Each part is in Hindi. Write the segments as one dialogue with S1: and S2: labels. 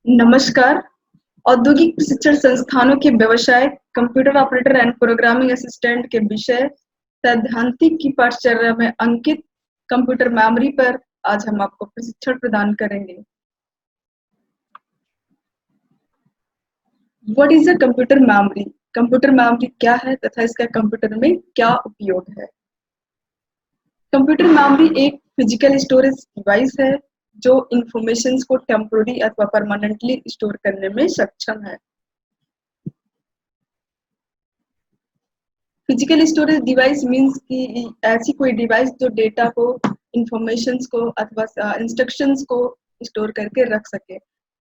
S1: नमस्कार। औद्योगिक प्रशिक्षण संस्थानों के व्यवसाय, computer operator and programming assistant के विषय सैद्धांतिक की पाठचर्या में अंकित कंप्यूटर मेमोरी पर आज हम आपको प्रशिक्षण प्रदान करेंगे। What is a computer memory? Computer memory क्या है तथा इसका कंप्यूटर में क्या उपयोग है? कंप्यूटर मेमोरी एक फिजिकल स्टोरेज डिवाइस है जो इंफॉर्मेशंस को टेम्पोररी अथवा परमानेंटली स्टोर करने में सक्षम है। फिजिकल स्टोरेज डिवाइस मीन्स कि ऐसी कोई डिवाइस जो डेटा को, इंफॉर्मेशंस को अथवा इंस्ट्रक्शंस को स्टोर करके रख सके।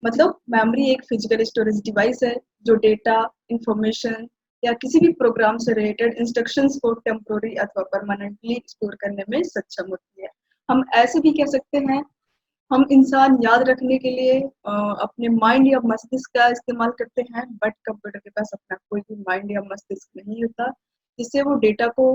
S1: मतलब मेमोरी एक फिजिकल स्टोरेज डिवाइस है जो डेटा, इंफॉर्मेशन या किसी भी प्रोग्राम से रिलेटेड इंस्ट्रक्शंस को टेम्पोररी अथवा परमानेंटली स्टोर करने में सक्षम होती है। हम ऐसे भी कह सकते हैं, हम इंसान याद रखने के लिए अपने माइंड या मस्तिष्क का इस्तेमाल करते हैं, बट कंप्यूटर के पास अपना कोई भी माइंड या मस्तिष्क नहीं होता जिससे वो डेटा को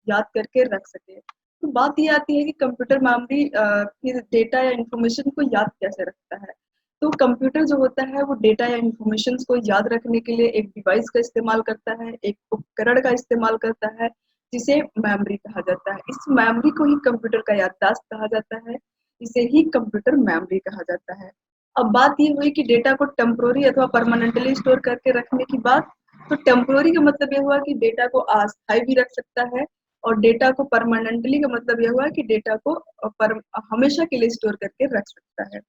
S1: याद करके रख सके। तो बात ये आती है कि कंप्यूटर मेमोरी फिर डेटा या इंफॉर्मेशन को याद कैसे रखता है। तो कंप्यूटर जो होता है वो डेटा या इंफॉर्मेशन को याद रखने के लिए एक डिवाइस का इस्तेमाल करता है, एक उपकरण का इस्तेमाल करता है जिसे मेमोरी कहा जाता है। इस मेमोरी को ही कंप्यूटर का याददाश्त कहा जाता है, इसे ही कंप्यूटर मेमोरी कहा जाता है। अब बात ये हुई कि डेटा को टेम्पोररी अथवा परमानेंटली स्टोर करके रखने की बात। तो टेम्पोररी का मतलब ये हुआ कि डेटा को अस्थायी भी रख सकता है, और डेटा को परमानेंटली का मतलब यह हुआ कि डेटा को हमेशा के लिए स्टोर करके रख सकता है।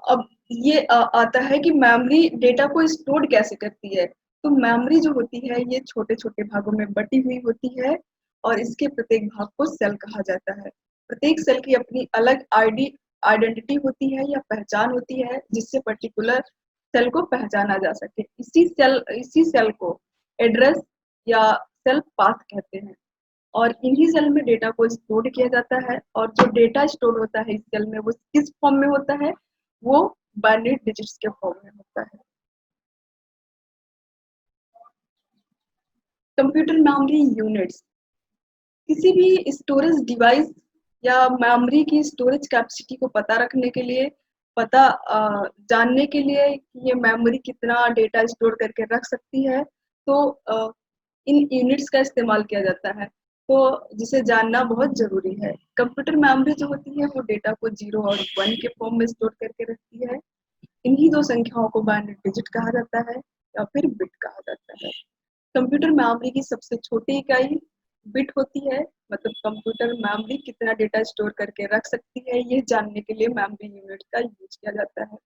S1: अब ये आता है कि मेमोरी डेटा को स्टोर कैसे करती है। तो मेमोरी जो होती है ये छोटे-छोटे भागों में बटी हुई होती है और इसके प्रत्येक भाग को सेल कहा जाता है। प्रत्येक सेल की अपनी अलग आइडेंटिटी होती है या पहचान होती है जिससे पर्टिकुलर सेल को पहचाना जा सके। इसी सेल को एड्रेस या सेल पाथ कहते हैं, और इन्हीं सेल में डेटा को स्टोर किया जाता है। और जो डेटा स्टोर होता है इस सेल में वो किस फॉर्म में होता है? वो बाइनरी डिजिट्स के फॉर्म में होता है। कंप्यूटर मेमोरी यूनिट्स किसी भी स्टोरेज डिवाइस या मेमोरी की स्टोरेज कैपेसिटी को पता रखने के लिए, जानने के लिए कि ये मेमोरी कितना डेटा स्टोर करके रख सकती है, तो इन यूनिट्स का इस्तेमाल किया जाता है। तो जिसे जानना बहुत ज़रूरी है। कंप्यूटर मेमोरी जो होती है वो डेटा को 0 और 1 के फॉर्म में स्टोर करके रखती है। इन्हीं दो संख्याओं को बाइनरी डिजिट कहा जाता है या फिर बिट कहा जाता है। कंप्यूटर मेमोरी की सबसे छोटी इकाई बिट होती है। मतलब कंप्यूटर मेमोरी कितना डेटा स्टोर करके रख सकती है, ये जानने के लिए मेमोरी यूनिट का यूज किया जाता है।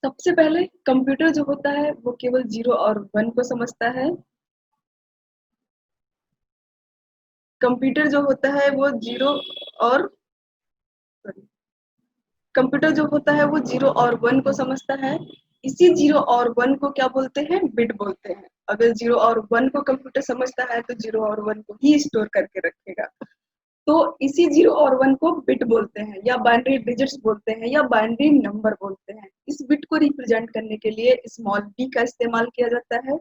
S1: सबसे पहले कंप्यूटर जो होता है वो केवल 0 और 1 को समझता है। कंप्यूटर जो होता है वो 0 और सॉरी कंप्यूटर जो होता है वो 0 और 1 को समझता है। इसी 0 और 1 को क्या बोलते हैं? बिट बोलते हैं। अगर 0 और 1 को कंप्यूटर समझता है तो 0 और 1 को ही स्टोर करके रखेगा। तो इसी 0 और 1 को बिट बोलते हैं या बाइनरी डिजिट्स बोलते हैं या बाइनरी नंबर बोलते हैं। इस बिट को रिप्रेजेंट करने के लिए स्मॉल b का इस्तेमाल किया जाता है।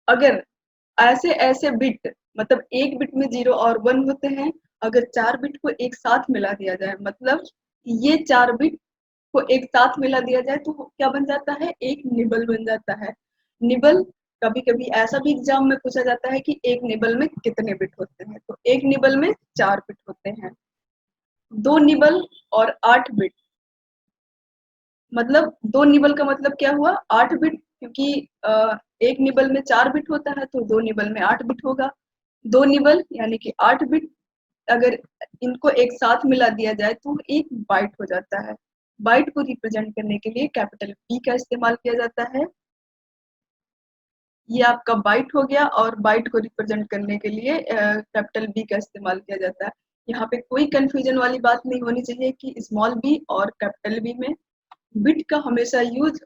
S1: अगर ऐसे-ऐसे बिट, मतलब एक बिट में 0 और 1 होते हैं, अगर 4 बिट को एक साथ मिला दिया जाए, मतलब ये 4 बिट को एक साथ मिला दिया जाए तो क्या बन जाता है? एक निबल बन जाता है। निबल कभी-कभी ऐसा भी एग्ज़ाम में पूछा जाता है कि एक निबल में कितने बिट होते हैं? तो एक निबल में 4 बिट होते हैं। 2 निबल और 8 बिट, मतलब 2 निबल का मतलब क्या हुआ? 8 बिट, क्योंकि एक निबल में 4 बिट होता है तो 2 निबल में 8 बिट होगा। 2 निबल यानी कि 8 बिट, अगर इनको एक साथ मिला दिया जाए तो एक बाइट हो जाता है। बाइट को रिप्रेजेंट करने के लिए कैपिटल बी का इस्तेमाल किया जाता है। ये आपका बाइट हो गया, और बाइट को रिप्रेजेंट करने के लिए कैपिटल बी का इस्तेमाल किया जाता है। यहाँ पे कोई कंफ्यूजन वाली बात नहीं होनी चाहिए कि स्मॉल बी और कैपिटल बी में बिट का हमेशा यूज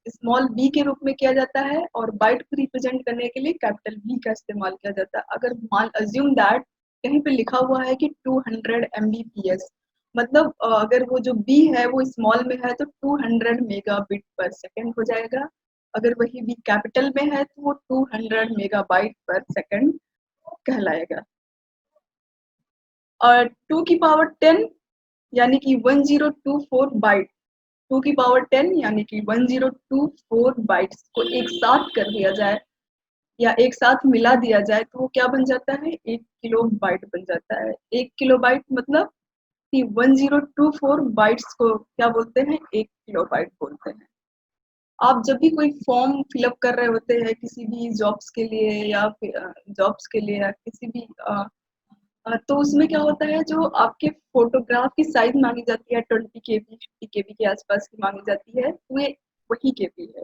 S1: स्मॉल बी के रूप में किया जाता है, और बाइट को रिप्रेजेंट करने के लिए कैपिटल बी का इस्तेमाल किया जाता है। अगर मान अज्यूम दैट कहीं पे लिखा हुआ है कि 200 एमबीपीएस, मतलब अगर वो जो बी है वो स्मॉल में है तो 200 मेगाबिट पर सेकंड हो जाएगा। अगर वही बी कैपिटल में है तो वो 200 मेगाबाइट पर सेकंड कहलाएगा। और 2 की पावर 10 यानी कि 1024 बाइट, 2 की पावर 10 यानी कि 1024 बाइट्स को एक साथ कर दिया जाए या एक साथ मिला दिया जाए तो वो क्या बन जाता है, 1 किलो बाइट बन जाता है। 1 किलो बाइट मतलब कि 1024 बाइट्स को क्या बोलते हैं, 1 किलो बाइट बोलते हैं। आप जब भी कोई फॉर्म फिलअप कर रहे होते हैं किसी भी जॉब्स के लिए या जॉब्स के लिए या किसी भी तो उसमें क्या होता है, जो आपके फोटोग्राफ की साइज मांगी जाती है 20 KB 50 KB के आसपास की मांगी जाती है, तो ये वही केबी है।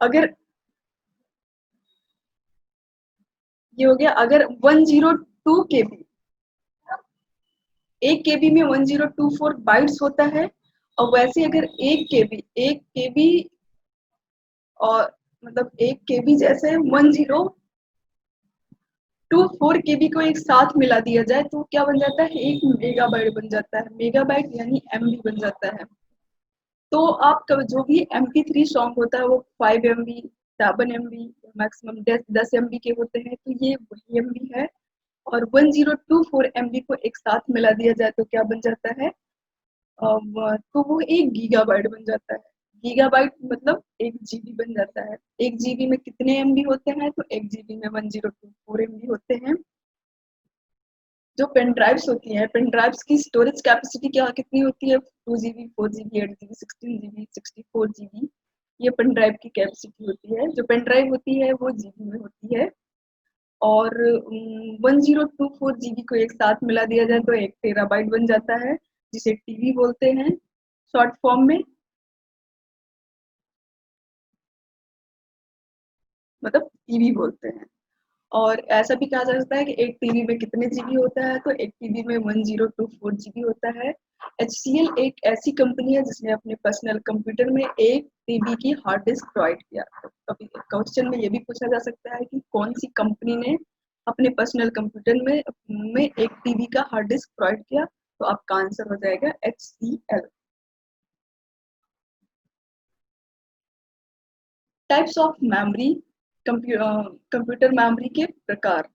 S1: अगर ये हो गया, अगर 102 KB, 1 KB में 1024 बाइट्स होता है, और वैसे अगर 1 KB और मतलब 1 KB जैसे 1024 KB को एक साथ मिला दिया जाए तो क्या बन जाता है, 1 मेगाबाइट बन जाता है। मेगाबाइट यानी MB बन जाता है। तो आप जो भी MP3 सॉन्ग होता है वो 5 MB 7 MB मैक्सिमम 10 MB के होते हैं, तो ये वही MB है। और 1024 MB को एक साथ मिला दिया जाए तो क्या बन जाता है, तो वो 1 गीगाबाइट बन जाता है। गीगाबाइट मतलब 1 GB बन जाता है। 1 GB में कितने MB होते हैं, तो 1 GB में 1024 MB होते हैं। जो पेन ड्राइव्स होती है, पेन ड्राइव्स की स्टोरेज कैपेसिटी क्या कितनी होती है, 2 GB 4 GB 8 GB 16 GB 64 GB, ये पेन ड्राइव की कैपेसिटी होती है। जो पेन ड्राइव होती है वो GB में होती है। और 1024 GB को एक साथ मिला दिया जाए तो 1 टेराबाइट बन जाता है, जिसे टीबी बोलते हैं शॉर्ट फॉर्म में, मतलब टीबी बोलते हैं। और ऐसा भी कहा जा सकता है कि एक टीबी में कितने जीबी होता है, तो एक टीबी में 1024 GB होता है। HCL एक ऐसी कंपनी है जिसने अपने पर्सनल कंप्यूटर में 1 TB की हार्ड डिस्क प्रोवाइड किया। तो कभी क्वेश्चन में ये भी पूछा जा सकता है कि कौन सी कंपनी ने अपने पर्सनल कंप्यूटर में 1 TB का हार्ड डिस्क प्रोवाइड किया, तो आपका आंसर हो जाएगा HCL। Types of memory, computer memory के प्रकार।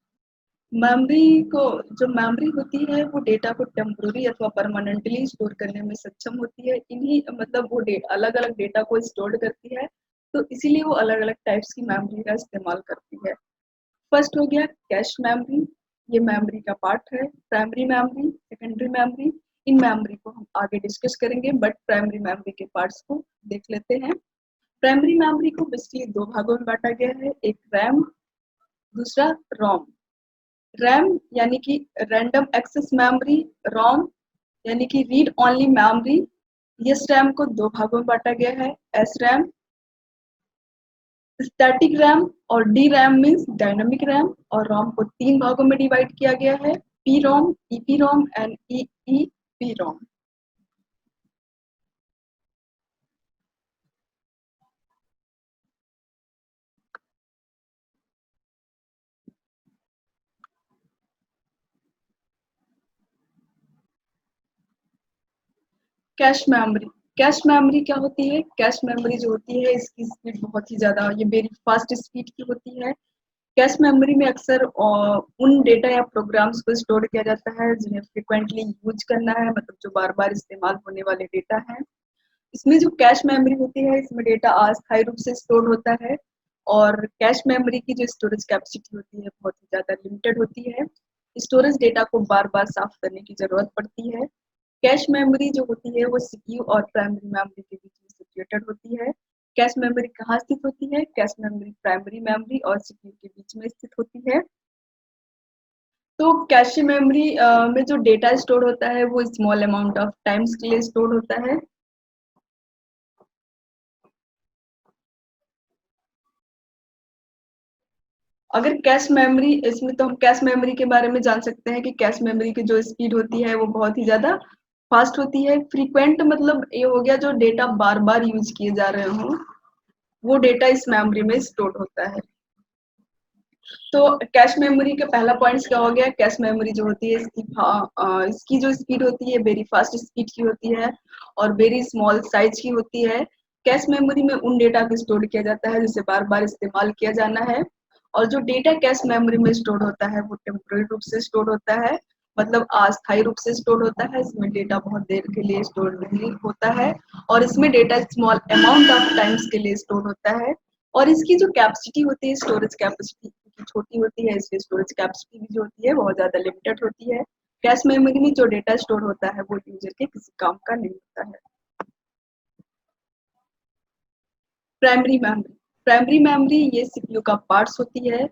S1: मेमोरी को जो मेमोरी होती है वो डेटा को टेम्पोररी अथवा परमानेंटली स्टोर करने में सक्षम होती है। इन्हीं मतलब वो अलग अलग डेटा को स्टोर करती है, तो इसीलिए वो अलग अलग टाइप्स की मेमोरी का इस्तेमाल करती है। फर्स्ट हो गया कैश मेमोरी, ये मेमोरी का पार्ट है। Primary memory, secondary memory, in memory को हम आगे डिस्कस करेंगे, बट प्राइमरी मेमोरी के पार्ट्स को देख लेते हैं। प्राइमरी मेमोरी को बेसिकली 2 भागों में बांटा गया है, एक रैम, दूसरा रोम। रैम यानी कि रैंडम एक्सेस मेमोरी, रोम यानी कि रीड ओनली मेमोरी। इस रैम को 2 भागों में बांटा गया है, एस रैम, स्टैटिक रैम, और D RAM means dynamic RAM. और रोम को 3 भागों में डिवाइड किया गया है, PROM, EPROM and EEPROM. Cache memory, cache memory क्या होती है, कैश मेमोरी जो होती है इसकी स्पीड बहुत ही ज्यादा, ये वेरी फास्ट स्पीड की होती है। कैश मेमोरी में अक्सर उन डेटा या प्रोग्राम्स को स्टोर किया जाता है जिन्हें फ्रिक्वेंटली यूज करना है, मतलब जो बार बार इस्तेमाल होने वाले डेटा हैं। इसमें जो कैश मेमोरी होती है इसमें डेटा अस्थायी रूप से स्टोर होता है, और कैश मेमोरी की जो स्टोरेज कैपेसिटी होती है बहुत ही ज़्यादा लिमिटेड होती है। स्टोरेज डेटा को बार बार साफ करने की जरूरत पड़ती है। कैश मेमोरी जो होती है वो सीपीयू और प्राइमरी मेमोरी के बीच में सिचुएटेड होती है। कैश मेमोरी कहाँ स्थित होती है, कैश मेमोरी प्राइमरी मेमोरी और सीपीयू के बीच में स्थित होती है। तो कैश मेमोरी में जो डेटा स्टोर होता है वो स्मॉल अमाउंट ऑफ टाइम्स के लिए स्टोर होता है। अगर कैश मेमोरी, इसमें तो हम कैश मेमोरी के बारे में जान सकते हैं कि कैश मेमोरी की जो स्पीड होती है वो बहुत ही ज्यादा फास्ट होती है। फ्रीक्वेंट मतलब ये हो गया जो डेटा बार बार यूज किए जा रहे हों, वो डेटा इस मेमोरी में स्टोर होता है। तो कैश मेमोरी का पहला पॉइंट क्या हो गया, कैश मेमोरी जो होती है इसकी जो स्पीड होती है वेरी फास्ट स्पीड की होती है और वेरी स्मॉल साइज की होती है। कैश मेमोरी में उन डेटा को स्टोर किया जाता है जिसे बार बार इस्तेमाल किया जाना है, और जो डेटा कैश मेमोरी में स्टोर होता है वो टेम्पोररी रूप से स्टोर होता है, मतलब अस्थायी रूप से स्टोर होता है। इसमें डेटा बहुत देर के लिए स्टोर नहीं होता है और इसमें data small amount of times के लिए स्टोर होता है। और इसकी जो कैपेसिटी होती है, स्टोरेज कैपेसिटी छोटी होती है, इसलिए स्टोरेज कैपेसिटी भी जो होती है बहुत ज्यादा लिमिटेड होती है। कैश मेमोरी में जो डेटा स्टोर होता है वो यूजर के किसी काम का नहीं होता है। प्राइमरी मेमोरी ये सीपीयू का पार्ट्स होती है।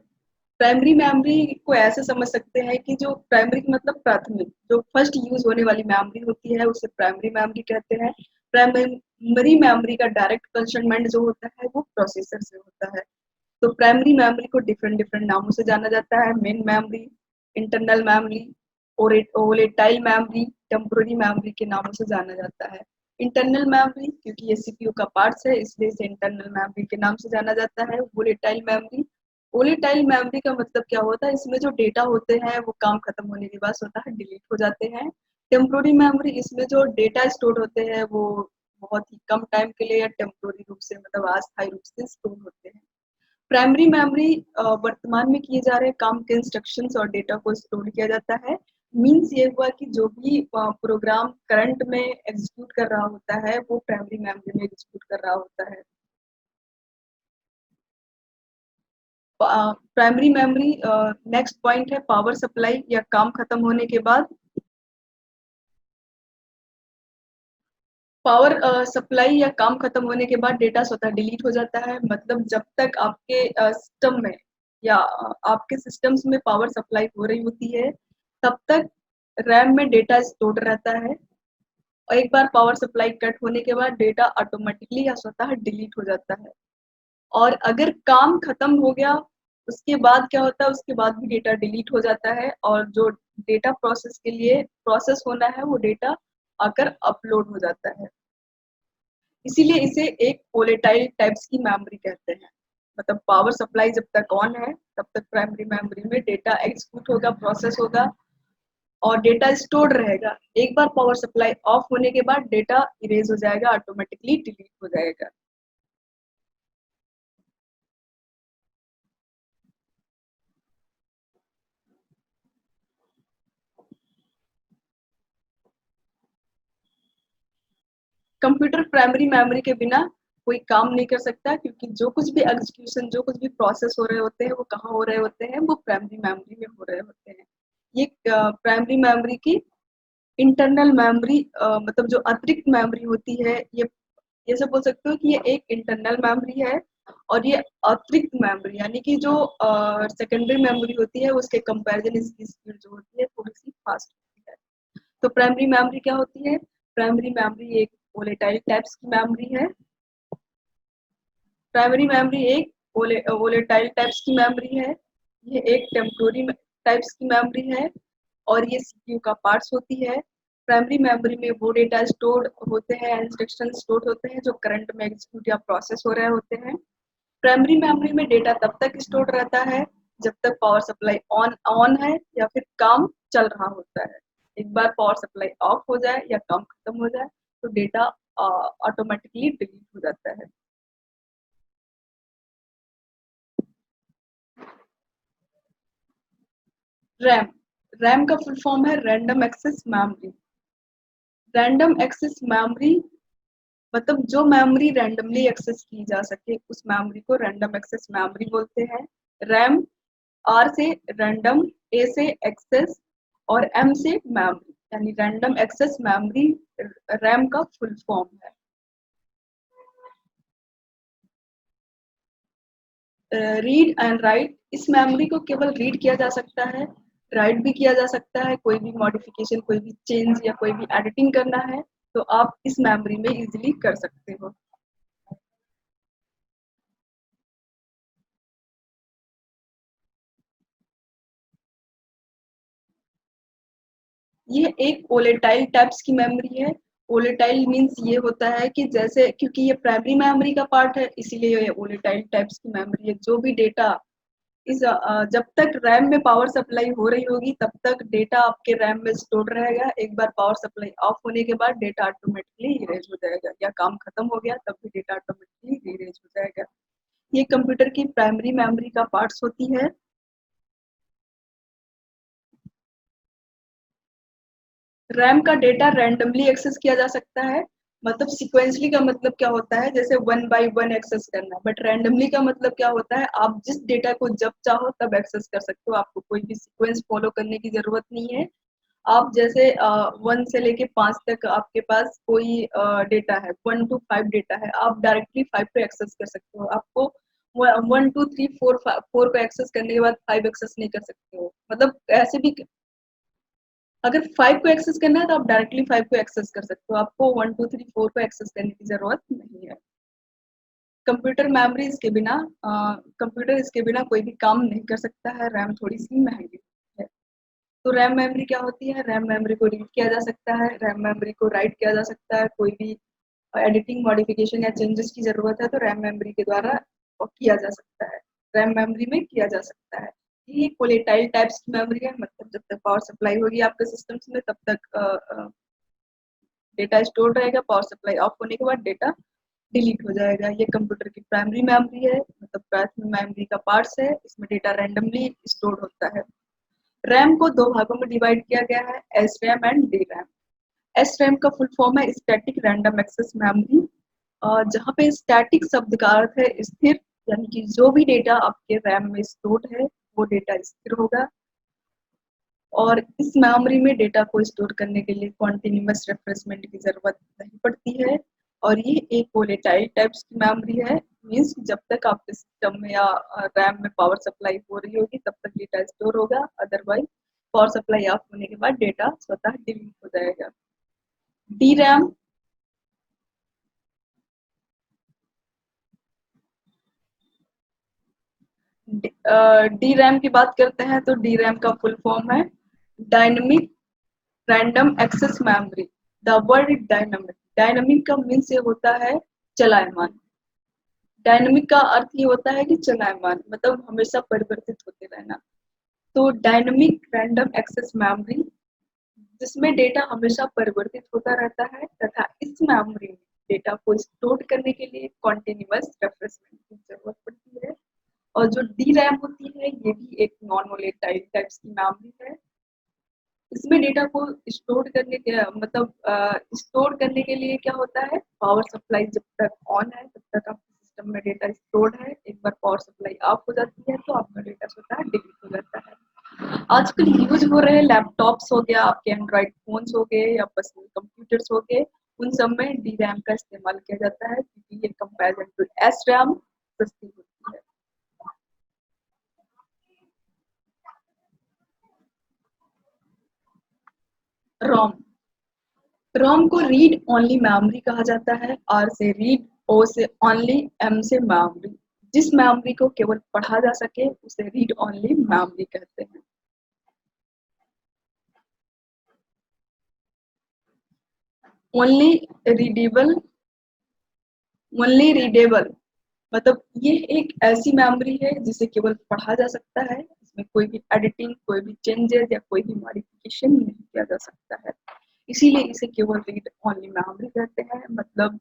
S1: प्राइमरी मेमोरी को ऐसे समझ सकते हैं कि जो प्राइमरी मतलब प्राथमिक, जो फर्स्ट यूज होने वाली मेमोरी होती है उसे प्राइमरी मेमोरी कहते हैं। प्राइमरी मेमोरी का डायरेक्ट कंसर्नमेंट जो होता है वो प्रोसेसर से होता है। तो प्राइमरी मेमोरी को डिफरेंट डिफरेंट नामों से जाना जाता है। Main memory, internal memory, volatile memory, temporary memory के नामों से जाना जाता है। इंटरनल मेमोरी क्योंकि ये सीपीयू का पार्ट्स है इसलिए इसे इंटरनल मेमोरी के नाम से जाना जाता है। वोलेटाइल मेमोरी का मतलब क्या होता है, इसमें जो डेटा होते हैं वो काम खत्म होने के बाद होता है डिलीट हो जाते हैं। टेम्पोररी मेमोरी, इसमें जो डेटा स्टोर होते हैं वो बहुत ही कम टाइम के लिए या टेम्पोररी रूप से मतलब अस्थायी रूप से स्टोर होते हैं। प्राइमरी मेमोरी वर्तमान में किए जा रहे काम के इंस्ट्रक्शंस और डेटा को स्टोर किया जाता है। मीन्स ये हुआ कि जो भी प्रोग्राम करंट में एग्जीक्यूट कर रहा होता है वो प्राइमरी मेमोरी में एग्जीक्यूट कर रहा होता है। प्राइमरी मेमोरी नेक्स्ट पॉइंट है पावर सप्लाई या काम खत्म होने के बाद। पावर सप्लाई या काम खत्म होने के बाद डेटा स्वतः डिलीट हो जाता है। मतलब जब तक आपके सिस्टम में या आपके सिस्टम्स में पावर सप्लाई हो रही होती है तब तक रैम में डेटा स्टोर रहता है और एक बार पावर सप्लाई कट होने के बाद डेटा ऑटोमेटिकली या स्वतः डिलीट हो जाता है। और अगर काम खत्म हो गया उसके बाद क्या होता है, उसके बाद भी डेटा डिलीट हो जाता है और जो डेटा प्रोसेस के लिए प्रोसेस होना है वो डेटा आकर अपलोड हो जाता है। इसीलिए इसे एक वोलेटाइल टाइप्स की मेमोरी कहते हैं। मतलब पावर सप्लाई जब तक ऑन है तब तक प्राइमरी मेमोरी में डेटा एग्जीक्यूट होगा, प्रोसेस होगा और डेटा स्टोर्ड रहेगा। एक बार पावर सप्लाई ऑफ होने के बाद डेटा इरेज हो जाएगा, ऑटोमेटिकली डिलीट हो जाएगा। कंप्यूटर प्राइमरी मेमोरी के बिना कोई काम नहीं कर सकता क्योंकि जो कुछ भी एग्जीक्यूशन, जो कुछ भी प्रोसेस हो रहे होते हैं वो कहाँ हो रहे होते हैं, वो प्राइमरी मेमोरी में हो रहे होते हैं। ये प्राइमरी मेमोरी की इंटरनल मेमोरी मतलब जो अतिरिक्त मेमोरी होती है, ये सब बोल सकते हो कि ये एक इंटरनल मेमोरी है और ये अतिरिक्त मेमोरी यानी कि जो सेकेंडरी मेमोरी होती है उसके कंपैरिजन इसकी स्पीड जो होती है थोड़ी सी फास्ट होती है। तो प्राइमरी मेमोरी क्या होती है? प्राइमरी मेमोरी एक वोलेटाइल टाइप्स की मेमोरी है। प्राइमरी मेमोरी एक वोलेटाइल टाइप्स की मेमोरी है। ये एक टेम्पोररी टाइप्स की मेमोरी है और ये सीपीयू का पार्ट्स होती है। प्राइमरी मेमोरी में वो डेटा स्टोर होते हैं, इंस्ट्रक्शन स्टोर होते हैं जो करंट में एग्जीक्यूट या प्रोसेस हो रहे होते हैं। प्राइमरी मेमोरी में डेटा तब तक स्टोर रहता है जब तक पावर सप्लाई ऑन ऑन है या फिर काम चल रहा होता है। एक बार पावर सप्लाई ऑफ हो जाए या काम खत्म हो जाए तो डेटा ऑटोमेटिकली डिलीट हो जाता है। रैम रैम का फुल फॉर्म है random access memory. Random access memory मतलब जो मेमोरी रैंडमली एक्सेस की जा सके उस मेमोरी को रैंडम एक्सेस मेमोरी बोलते हैं। रैम आर से रैंडम, ए से एक्सेस और एम से मेमोरी, यानी रैंडम एक्सेस मेमोरी रैम का फुल फॉर्म है। रीड एंड राइट, इस मेमोरी को केवल रीड किया जा सकता है, राइट भी किया जा सकता है। कोई भी मॉडिफिकेशन, कोई भी चेंज या कोई भी एडिटिंग करना है तो आप इस मेमोरी में इजीली कर सकते हो। ये एक वोलेटाइल टाइप्स की मेमोरी है। वोलेटाइल मींस ये होता है कि जैसे क्योंकि ये प्राइमरी मेमोरी का पार्ट है इसीलिए ये वोलेटाइल टाइप्स की मेमोरी है। जो भी डेटा जब तक रैम में पावर सप्लाई हो रही होगी तब तक डेटा आपके रैम में स्टोर रहेगा। एक बार पावर सप्लाई ऑफ होने के बाद डेटा ऑटोमेटिकली इरेज हो जाएगा या काम खत्म हो गया तब भी डेटा ऑटोमेटिकली इरेज हो जाएगा। ये कंप्यूटर की प्राइमरी मेमोरी का पार्ट्स होती है। रैम का डेटा रैंडमली एक्सेस किया जा सकता है। मतलब सीक्वेंसली का मतलब क्या होता है, जैसे 1 बाय 1 एक्सेस करना। बट रैंडमली का मतलब क्या होता है, आप जिस डेटा को जब चाहो तब एक्सेस कर सकते हो, आपको कोई भी सीक्वेंस फॉलो करने की जरूरत नहीं है। आप जैसे 1 से लेके 5 तक आपके पास कोई डेटा है, 1 to 5 डेटा है, आप डायरेक्टली 5 पे एक्सेस कर सकते हो। आपको 1 2 3 4 4 को एक्सेस करने के बाद 5 एक्सेस नहीं कर सकते हो। मतलब ऐसे भी अगर 5 को एक्सेस करना है तो आप डायरेक्टली 5 को एक्सेस कर सकते हो, आपको 1 2 3 4 को एक्सेस करने की जरूरत नहीं है। कंप्यूटर मेमोरी इसके बिना कंप्यूटर इसके बिना कोई भी काम नहीं कर सकता है। रैम थोड़ी सी महंगी है। तो रैम मेमोरी क्या होती है, रैम मेमोरी को रीड किया जा सकता है, रैम मेमोरी को राइट किया जा सकता है। कोई भी एडिटिंग मॉडिफिकेशन या चेंजेस की जरूरत है तो रैम मेमोरी के द्वारा किया जा सकता है, रैम मेमोरी में किया जा सकता है। ये वोलेटाइल टाइप्स की मेमोरी है, मतलब जब तक पावर सप्लाई होगी आपके सिस्टम्स में तब तक डेटा स्टोर रहेगा। पावर सप्लाई ऑफ होने के बाद डेटा डिलीट हो जाएगा। ये कंप्यूटर की प्राइमरी मेमोरी है, मतलब प्राइमरी मेमोरी का पार्ट्स है, इसमें डेटा रैंडमली स्टोर होता है। रैम को दो भागों में डिवाइड किया गया है, S RAM and D RAM. S RAM का फुल फॉर्म है स्टैटिक रैंडम एक्सेस मेमोरी, और जहाँ पे स्टैटिक शब्द का अर्थ है स्थिर, यानी कि जो भी डेटा आपके रैम में स्टोर है वो डेटा स्थिर होगा। और इस मेमोरी में डेटा को स्टोर करने के लिए कॉन्टिन्यूअस रिफ्रेशमेंट की जरूरत नहीं पड़ती है। और ये एक वोलेटाइल टाइप्स की मेमोरी है, मीन्स जब तक आपके सिस्टम में या रैम में पावर सप्लाई हो रही होगी तब तक डेटा स्टोर होगा, अदरवाइज पावर सप्लाई ऑफ होने के बाद डेटा स्वतः डिलीट हो जाएगा। डी रैम डी रैम की बात करते हैं तो डी रैम का फुल फॉर्म है dynamic random access memory. The word dynamic, dynamic का मीन्स ये होता है चलायमान। डायनामिक का अर्थ ये होता है कि चलायमान, मतलब हमेशा परिवर्तित होते रहना। तो डायनामिक रैंडम एक्सेस मेमोरी जिसमें डेटा हमेशा परिवर्तित होता रहता है, तथा इस मेमोरी में डेटा को स्टोर करने के लिए कॉन्टिन्यूअस रेफ्रेशमेंट की जरूरत पड़ती है। और जो डी रैम होती है ये भी एक नॉन वोलेटाइल टाइप्स की मेमोरी है। इसमें डेटा को स्टोर करने के मतलब स्टोर करने के लिए क्या होता है, पावर सप्लाई जब तक ऑन है तब तक आपके सिस्टम में डेटा स्टोर्ड है। एक बार पावर सप्लाई ऑफ हो जाती है तो आपका डेटा स्वतः डिलीट हो जाता है। आजकल यूज हो रहे लैपटॉप्स हो गया, आपके एंड्रॉइड फोन्स हो गए या पर्सनल कंप्यूटर्स हो गए, उन सब में डी रैम का इस्तेमाल किया जाता है क्योंकि ये कंपेरिजन टू एस रैम सस्ती होती है। रोम, रोम को रीड ओनली मेमोरी कहा जाता है। आर से रीड, ओ से ओनली, एम से मेमोरी। जिस मेमोरी को केवल पढ़ा जा सके उसे रीड ओनली मेमोरी कहते हैं। ओनली रीडेबल, ओनली रीडेबल मतलब ये एक ऐसी मेमोरी है जिसे केवल पढ़ा जा सकता है, इसमें कोई भी एडिटिंग, कोई भी चेंजेस या कोई भी मॉडिफिकेशन नहीं किया जा सकता है, इसीलिए इसे केवल रीड ओनली मेमोरी कहते हैं। मतलब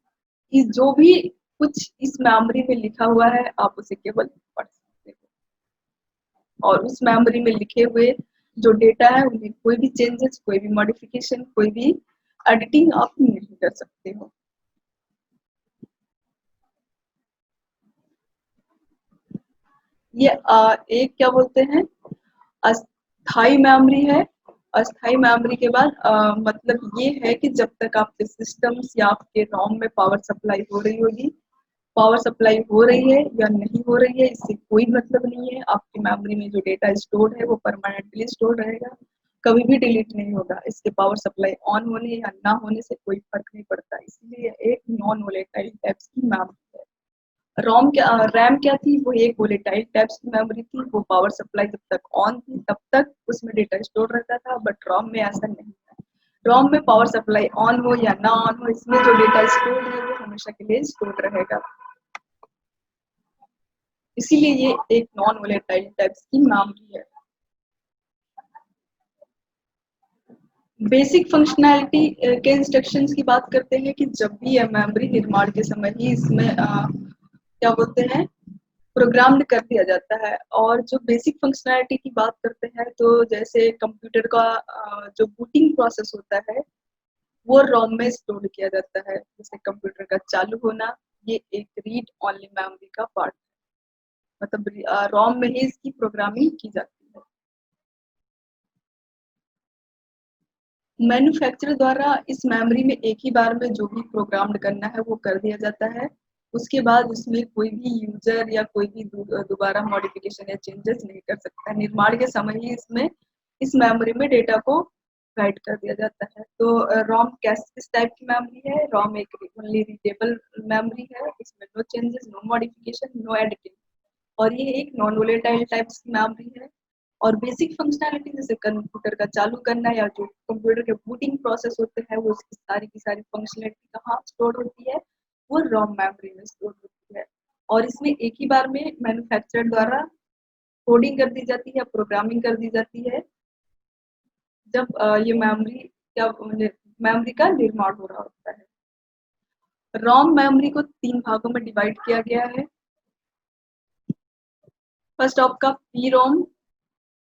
S1: कि जो भी कुछ इस मेमोरी में लिखा हुआ है आप उसे केवल पढ़ सकते हो, और उस मेमोरी में लिखे हुए जो डेटा है उनमें कोई भी चेंजेस, कोई भी मॉडिफिकेशन, कोई भी एडिटिंग आप नहीं कर सकते हो। ये एक क्या बोलते हैं, अस्थाई मेमोरी है। अस्थाई मेमोरी के बाद मतलब ये है कि जब तक आपके सिस्टम्स या आपके रोम में पावर सप्लाई हो रही होगी, पावर सप्लाई हो रही है या नहीं हो रही है इससे कोई मतलब नहीं है। आपकी मेमोरी में जो डेटा स्टोर है वो परमानेंटली स्टोर रहेगा, कभी भी डिलीट नहीं होगा। इसके पावर सप्लाई ऑन होने या ना होने से कोई फर्क नहीं पड़ता, इसलिए एक नॉन वोलेटाइल टाइप्स की मेमोरी है। रोम क्या, रैम क्या थी, वो एक वोलेटाइल टाइप्स की मेमोरी थी। वो पावर सप्लाई जब तक ऑन थी तब तक उसमें डेटा स्टोर रहता था, बट रोम में ऐसा नहीं है। रोम में पावर सप्लाई ऑन हो या ना ऑन हो, इसमें जो डेटा स्टोर है वो हमेशा के लिए स्टोर रहेगा, इसीलिए ये एक नॉन वोलेटाइल टाइप्स की मेमोरी है। बेसिक फंक्शनैलिटी के इंस्ट्रक्शंस की बात करते हैं कि जब भी यह मेमोरी निर्माण के समय ही इसमें क्या बोलते हैं, प्रोग्राम्ड कर दिया जाता है। और जो बेसिक फंक्शनैलिटी की बात करते हैं तो जैसे कंप्यूटर का जो बूटिंग प्रोसेस होता है वो रोम में स्टोर किया जाता है। जैसे कंप्यूटर का चालू होना, ये एक रीड ओनली मेमोरी का पार्ट है, मतलब रोम में ही इसकी प्रोग्रामिंग की जाती है। मैन्युफैक्चरर द्वारा इस मेमोरी में एक ही बार में जो भी प्रोग्राम्ड करना है वो कर दिया जाता है। उसके बाद उसमें कोई भी यूजर या कोई भी दोबारा मॉडिफिकेशन या चेंजेस नहीं कर सकता। निर्माण के समय ही इसमें इस मेमोरी में डेटा को राइट कर दिया जाता है। तो रोम किस टाइप की मेमोरी है? रोम एक ओनली रीडेबल मेमोरी है, इसमें no changes, no modification, no editing, और ये एक नॉन वोलेटाइल टाइप्स की मेमोरी है। और बेसिक फंक्शनैलिटी जैसे कंप्यूटर का चालू करना या जो कंप्यूटर के बूटिंग प्रोसेस होते हैं वो उसकी सारी की सारी फंक्शनैलिटी कहाँ स्टोर होती है? वो रोम मेमोरी में स्टोर होती है। और इसमें एक ही बार में मैन्युफैक्चरर द्वारा कोडिंग कर दी जाती है, प्रोग्रामिंग कर दी जाती है, जब ये मेमोरी क्या मेमोरी का निर्माण हो रहा होता है। रोम मेमोरी को 3 भागों में डिवाइड किया गया है। फर्स्ट आपका पी रोम।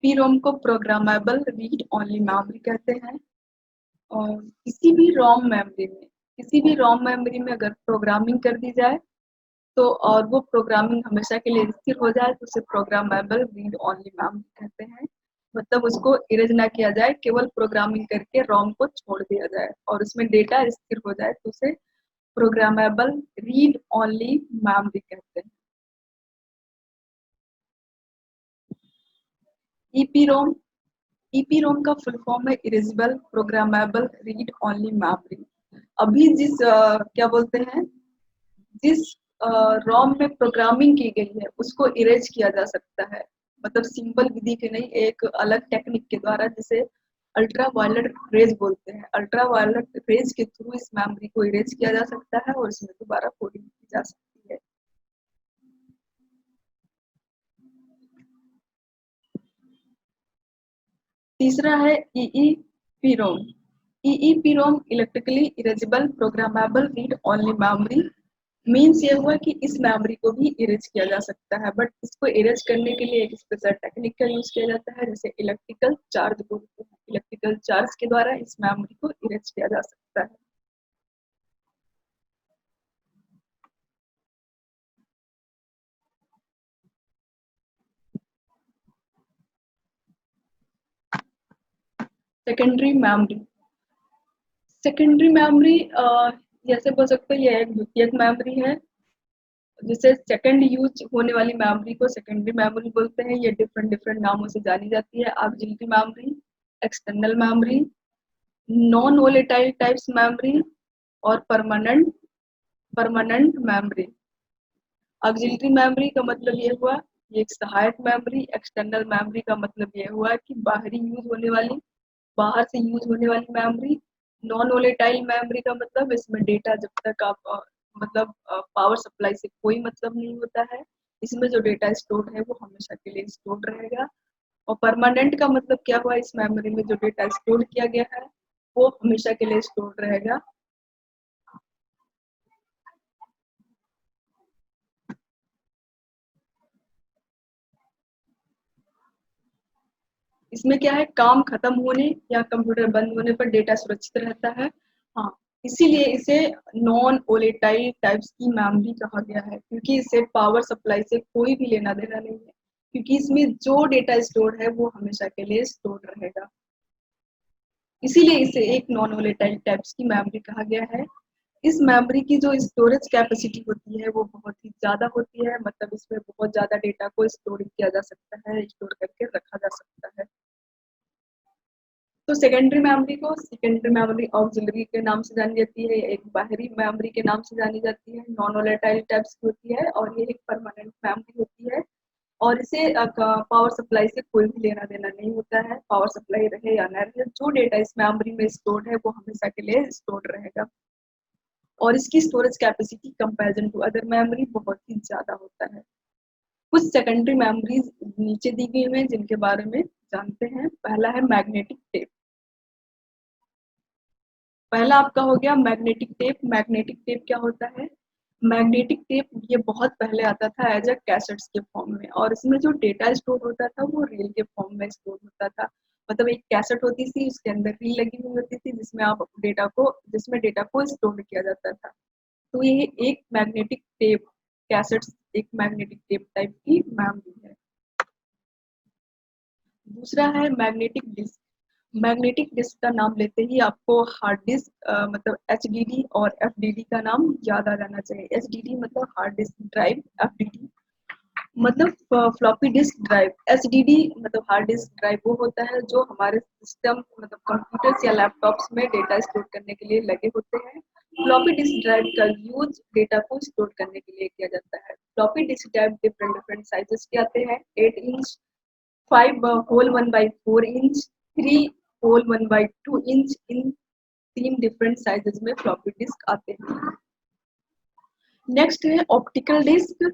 S1: पी रोम को प्रोग्रामेबल रीड ओनली मेमोरी कहते हैं। और किसी भी रोम मेमोरी में अगर प्रोग्रामिंग कर दी जाए तो और वो प्रोग्रामिंग हमेशा के लिए स्थिर हो जाए तो उसे प्रोग्रामेबल रीड ओनली मेमोरी कहते हैं। मतलब उसको इरेज ना किया जाए, केवल प्रोग्रामिंग करके रोम को छोड़ दिया जाए और उसमें डेटा स्थिर हो जाए तो उसे प्रोग्रामेबल रीड ओनली मेमोरी कहते हैं। ईपीरोम। ईपीरोम का फुल फॉर्म है erasable programmable read only memory. अभी क्या बोलते हैं, जिस रोम में प्रोग्रामिंग की गई है उसको इरेज किया जा सकता है, मतलब सिंपल विधि के नहीं, एक अलग टेक्निक के द्वारा, जिसे अल्ट्रा वायलेट रेज बोलते हैं। अल्ट्रा वायलेट रेज के थ्रू इस मेमोरी को इरेज किया जा सकता है और इसमें दोबारा कोडिंग की जा सकती है। तीसरा है EEPROM. EEPROM electrically erasable programmable read only memory. Means ये हुआ कि इस मेमोरी को भी इरेज किया जा सकता है, बट इसको इरेज करने के लिए एक स्पेशल टेक्निक का यूज किया जाता है जिसे इलेक्ट्रिकल चार्ज बोलते हैं। इलेक्ट्रिकल चार्ज के द्वारा इस मेमोरी को इरेज किया जा सकता है। Secondary memory. सेकेंडरी मेमोरी जैसे बोल सकते हैं ये एक द्वितीयक मेमोरी है, जिसे सेकंड यूज होने वाली मेमोरी को सेकेंडरी मेमोरी बोलते हैं। ये डिफरेंट डिफरेंट नामों से जानी जाती है। Auxiliary memory, external memory, non volatile types memory और permanent permanent memory. Auxiliary memory का मतलब ये हुआ, ये एक सहायक मेमोरी। एक्सटर्नल मेमोरी का मतलब ये हुआ कि बाहरी यूज होने वाली, बाहर से यूज होने वाली मेमोरी। नॉन वोलेटाइल मेमोरी का मतलब इसमें डेटा जब तक आप मतलब पावर सप्लाई से कोई मतलब नहीं होता है, इसमें जो डेटा स्टोर है वो हमेशा के लिए स्टोर रहेगा। और परमानेंट का मतलब क्या हुआ, इस मेमोरी में जो डेटा स्टोर किया गया है वो हमेशा के लिए स्टोर रहेगा। इसमें क्या है, काम खत्म होने या कंप्यूटर बंद होने पर डेटा सुरक्षित रहता है। हाँ, इसीलिए इसे नॉन वोलेटाइल टाइप्स की मेमोरी कहा गया है, क्योंकि इसे पावर सप्लाई से कोई भी लेना देना नहीं है, क्योंकि इसमें जो डेटा स्टोर है वो हमेशा के लिए स्टोर रहेगा। इसीलिए इसे एक नॉन वोलेटाइल टाइप्स की मेमोरी कहा गया है। इस मेमोरी की जो स्टोरेज कैपेसिटी होती है वो बहुत ही ज्यादा होती है, मतलब इसमें बहुत ज्यादा डेटा को स्टोर किया जा सकता है, स्टोर करके रखा जा सकता है। तो सेकेंडरी मेमोरी ऑक्सिलरी के नाम से जानी जाती है, एक बाहरी मेमोरी के नाम से जानी जाती है, नॉन वोलेटाइल टाइप्स की होती है और ये एक परमानेंट मेमोरी होती है। और इसे पावर सप्लाई से कोई भी लेना देना नहीं होता है, पावर सप्लाई रहे या ना रहे, जो डेटा इस मेमोरी में स्टोर्ड है वो हमेशा के लिए स्टोर्ड रहेगा। और इसकी storage capacity comparison to other memory बहुत ही ज्यादा होता है। कुछ सेकेंडरी मेमोरीज नीचे दी गई हैं जिनके बारे में जानते हैं। पहला है मैग्नेटिक टेप। पहला आपका हो गया मैग्नेटिक टेप। मैग्नेटिक टेप क्या होता है? मैग्नेटिक टेप ये बहुत पहले आता था एज अ कैसेट्स के फॉर्म में, और इसमें जो डेटा स्टोर होता था वो रील के फॉर्म में स्टोर होता था। मतलब एक कैसेट होती थी, उसके अंदर रील लगी हुई होती थी जिसमें डेटा को स्टोर किया जाता था। तो ये एक मैग्नेटिक टेप कैसेट्स एक मैग्नेटिक टेप टाइप की मेमोरी है। दूसरा है मैग्नेटिक डिस्क। मैग्नेटिक डिस्क का नाम लेते ही आपको हार्ड डिस्क मतलब एचडीडी और एफडीडी का नाम याद आ जाना चाहिए। एचडीडी मतलब हार्ड डिस्क ड्राइव, एफडीडी मतलब फ्लॉपी डिस्क ड्राइव। एचडीडी मतलब हार्ड डिस्क ड्राइव वो होता है जो हमारे सिस्टम मतलब कंप्यूटर्स या लैपटॉप्स में डेटा स्टोर करने के लिए लगे होते हैं। फ्लॉपी डिस्क ड्राइव का यूज डेटा को स्टोर करने के लिए किया जाता है। Floppy disk drive different different sizes के आते हैं। 8 inch, 5 whole 1/4 inch, 3 whole 1/2 inch, इन 3 डिफरेंट साइजेस में फ्लॉपी डिस्क आते हैं। नेक्स्ट है optical disk.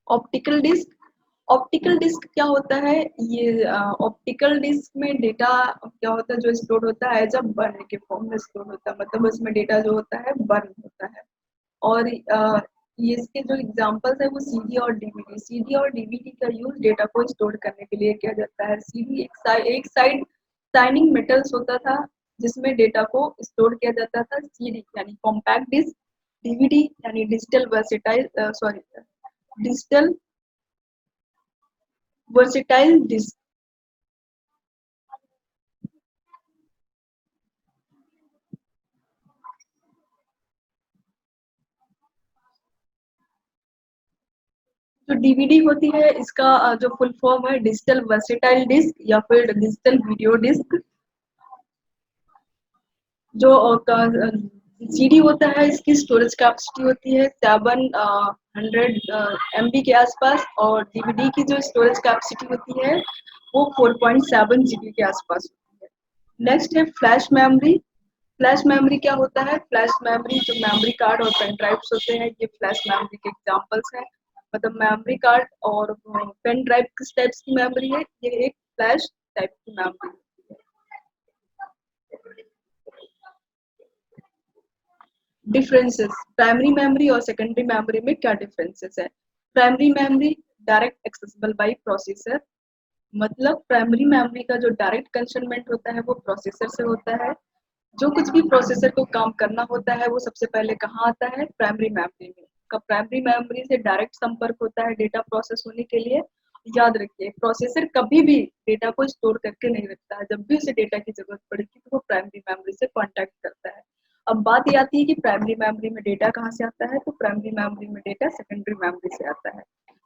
S1: Optical disk optical disk क्या होता है? ये ऑप्टिकल डिस्क में डेटा क्या होता है जो स्टोर होता है एज अ बर्न के फॉर्म में स्टोर होता है। मतलब उसमें डेटा जो होता है बर्न होता है। और ये इसके जो एग्जांपल्स है वो सीडी और डीवीडी। सीडी और डीवीडी का यूज डेटा को स्टोर करने के लिए किया जाता है। सीडी एक साइड शाइनिंग मेटल्स होता था जिसमें डेटा को स्टोर किया जाता था। सीडी यानी कॉम्पैक्ट डिस्क, डीवीडी यानी डिजिटल वर्सेटाइल डिस्क। जो डीवीडी होती है इसका जो फुल फॉर्म है डिजिटल वर्सेटाइल डिस्क या फिर डिजिटल वीडियो डिस्क। जो सीडी होता है इसकी स्टोरेज कैपेसिटी होती है 700 MB के आसपास, और डीवीडी की जो स्टोरेज कैपेसिटी होती है वो 4.7 GB के आसपास होती है। नेक्स्ट है फ्लैश मेमोरी। फ्लैश मेमोरी क्या होता है? फ्लैश मेमोरी जो मेमोरी कार्ड और पेन ड्राइव्स होते हैं ये फ्लैश मेमोरी के एग्जांपल्स हैं। मतलब मेमोरी कार्ड और पेन ड्राइव किस टाइप्स की मेमोरी है? ये एक फ्लैश टाइप की मेमोरी होती है। डिफरेंसेस प्राइमरी मेमोरी और सेकेंडरी मेमोरी में क्या डिफरेंसेस है? Primary memory direct accessible bye processor. मतलब प्राइमरी मेमोरी का जो डायरेक्ट कंसर्नमेंट होता है वो प्रोसेसर से होता है। जो कुछ भी प्रोसेसर को काम करना होता है वो सबसे पहले कहाँ आता है? प्राइमरी मेमोरी में। का प्राइमरी मेमोरी से डायरेक्ट संपर्क होता है डेटा प्रोसेस होने के लिए। याद रखिए प्रोसेसर कभी भी डेटा को स्टोर करके नहीं रखता है। जब भी उसे डेटा की जरूरत पड़ेगी तो वो प्राइमरी मेमोरी से कांटेक्ट करता है। अब बात ये आती है कि प्राइमरी मेमोरी में डेटा कहाँ से आता है? तो प्राइमरी मेमोरी में डेटा सेकेंडरी मेमोरी से आता है।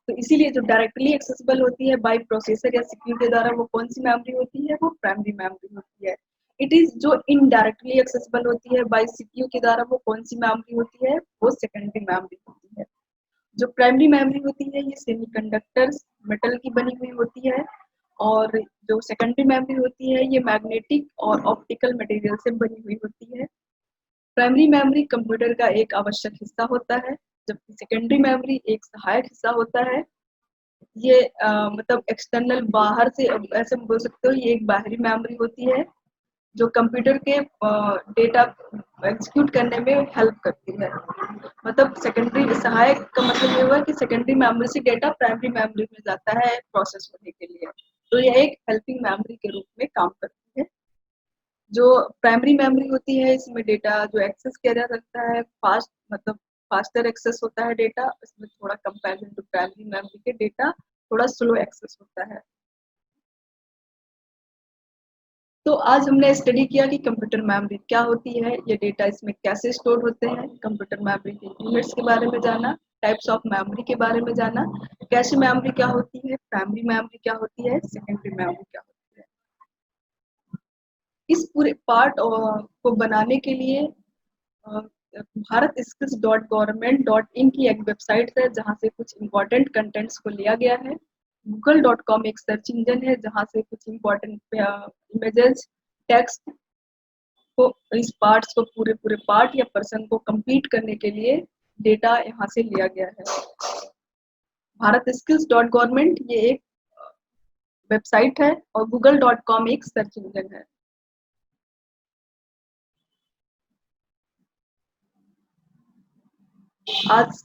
S1: तो इसीलिए जो डायरेक्टली एक्सेसिबल होती है बाय प्रोसेसर या सीपीयू के द्वारा वो कौन सी मेमोरी होती है? वो प्राइमरी मेमोरी होती है। इट इज जो इनडायरेक्टली एक्सेसिबल होती है बाय सीपीयू के द्वारा वो कौन सी मेमोरी होती है? वो सेकेंडरी मेमोरी होती है। जो प्राइमरी मेमोरी होती है ये सेमीकंडक्टर्स मेटल की बनी हुई होती है, और जो सेकेंडरी मेमोरी होती है ये मैग्नेटिक और ऑप्टिकल मटेरियल से बनी हुई होती है। प्राइमरी मेमोरी कंप्यूटर का एक आवश्यक हिस्सा होता है, जबकि सेकेंडरी मेमोरी एक सहायक हिस्सा होता है। ये मतलब एक्सटर्नल बाहर से ऐसे बोल सकते हो ये एक बाहरी मेमोरी होती है जो कंप्यूटर के डेटा एग्जीक्यूट करने में हेल्प करती है। मतलब सेकेंडरी सहायक का मतलब ये हुआ कि सेकेंडरी मेमोरी से डेटा प्राइमरी मेमोरी में जाता है प्रोसेस होने के लिए। तो यह एक हेल्पिंग मेमोरी के रूप में काम करती है। जो प्राइमरी मेमोरी होती है इसमें डेटा जो एक्सेस किया जा सकता है फास्ट मतलब फास्टर एक्सेस होता है डेटा। इसमें थोड़ा कंपैरिजन टू प्राइमरी मेमोरी के डेटा थोड़ा स्लो एक्सेस होता है। तो आज हमने स्टडी किया कि कंप्यूटर मेमोरी क्या होती है, ये डेटा इसमें कैसे स्टोर होते हैं, कंप्यूटर मेमोरी के यूनिट्स के बारे में जाना, टाइप्स ऑफ मेमोरी के बारे में जाना, कैश मेमोरी क्या होती है, प्राइमरी मेमोरी क्या होती है, सेकेंडरी मेमोरी क्या होती है। इस पूरे पार्ट को बनाने के लिए भारत स्किल्स .gov.in की एक वेबसाइट है जहाँ से कुछ इम्पोर्टेंट कंटेंट्स को लिया गया है। google.com एक सर्च इंजन है जहाँ से कुछ इम्पोर्टेंट इमेजेस, टेक्स्ट को इस पार्ट्स को पूरे पूरे पार्ट या पर्सन को कंप्लीट करने के लिए डेटा यहाँ से लिया गया है। भारत स्किल्स .gov ये एक वेबसाइट है और google.com एक सर्च इंजन है। आज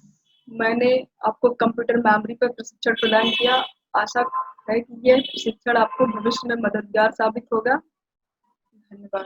S1: मैंने आपको कंप्यूटर मेमोरी पर प्रशिक्षण प्रदान किया। आशा है कि यह प्रशिक्षण आपको भविष्य में मददगार साबित होगा। धन्यवाद।